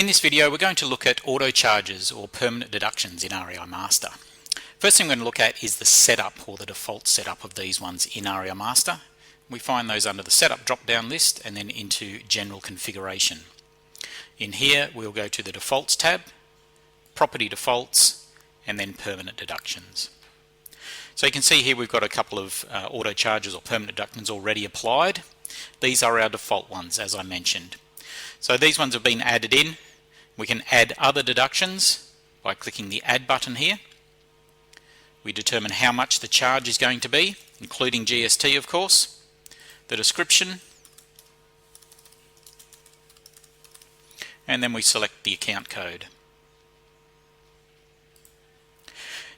In this video we're going to look at auto charges or permanent deductions in REI Master. First thing we're going to look at is the setup or the default setup of these ones in REI Master. We find those under the setup drop down list and then into general configuration. In here we'll go to the defaults tab, property defaults, and then permanent deductions. So you can see here we've got a couple of auto charges or permanent deductions already applied. These are our default ones, as I mentioned. So these ones have been added in. We can add other deductions by clicking the add button here. We determine how much the charge is going to be, including GST of course, the description, and then we select the account code.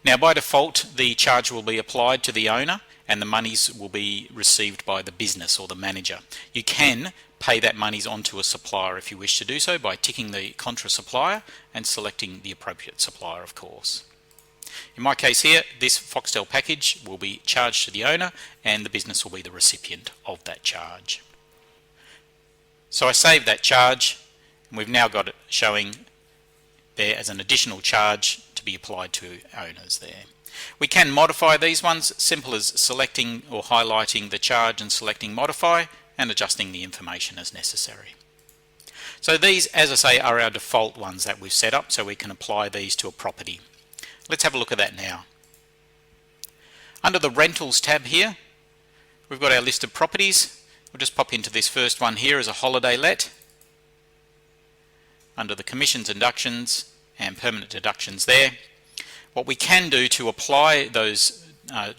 Now by default the charge will be applied to the owner and the monies will be received by the business or the manager. You can pay that monies onto a supplier if you wish to do so by ticking the contra supplier and selecting the appropriate supplier of course. In my case here, this Foxtel package will be charged to the owner and the business will be the recipient of that charge. So I save that charge and we've now got it showing there as an additional charge to be applied to owners there. We can modify these ones, simple as selecting or highlighting the charge and selecting modify and adjusting the information as necessary. So these, as I say, are our default ones that we've set up so we can apply these to a property. Let's have a look at that now. Under the rentals tab here we've got our list of properties. We'll just pop into this first one here as a holiday let. Under the commissions and deductions and permanent deductions there, what we can do to apply those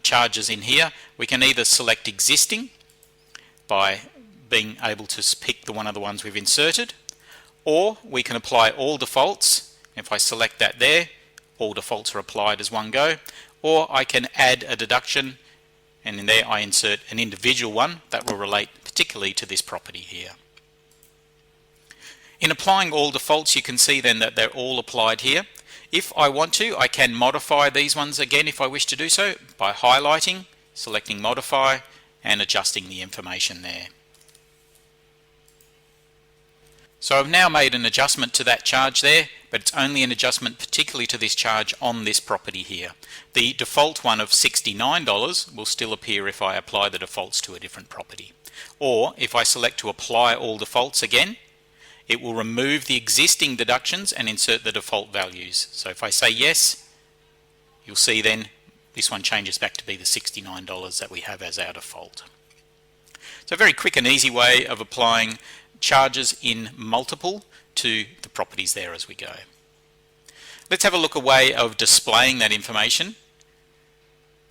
charges in here, we can either select existing by being able to pick one of the ones we've inserted, or we can apply all defaults. If I select that there, all defaults are applied as one go, or I can add a deduction and in there I insert an individual one that will relate particularly to this property here. In applying all defaults you can see then that they're all applied here. If I want to, I can modify these ones again if I wish to do so by highlighting, selecting modify and adjusting the information there. So I've now made an adjustment to that charge there, but it's only an adjustment particularly to this charge on this property here. The default one of $69 will still appear if I apply the defaults to a different property. Or if I select to apply all defaults again, it will remove the existing deductions and insert the default values. So if I say yes, you'll see then this one changes back to be the $69 that we have as our default. So a very quick and easy way of applying charges in multiple to the properties there as we go. Let's have a look at a way of displaying that information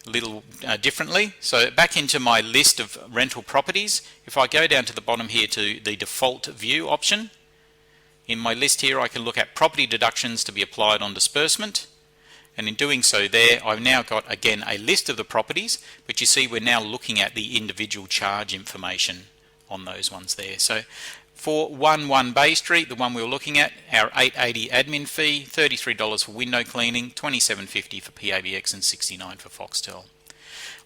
a little differently. So back into my list of rental properties, if I go down to the bottom here to the default view option, in my list here I can look at property deductions to be applied on disbursement, and in doing so there I've now got again a list of the properties, but you see we're now looking at the individual charge information on those ones there. So for 11 Bay Street, the one we were looking at, our $8.80 admin fee, $33 for window cleaning, $27.50 for PABX and $69 for Foxtel.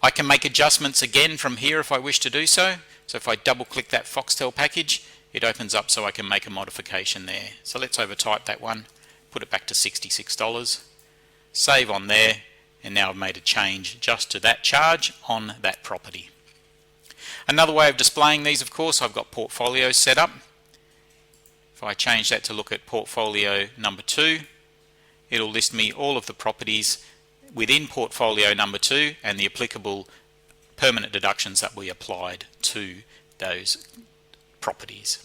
I can make adjustments again from here if I wish to do so. So if I double click that Foxtel package, it opens up so I can make a modification there. So let's overtype that one, put it back to $66, save on there, and now I've made a change just to that charge on that property. Another way of displaying these, of course, I've got portfolios set up. If I change that to look at portfolio number 2, it'll list me all of the properties within portfolio number 2 and the applicable permanent deductions that we applied to those properties.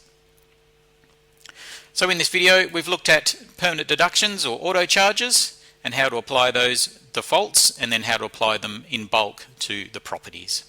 So in this video we've looked at permanent deductions or auto charges and how to apply those defaults and then how to apply them in bulk to the properties.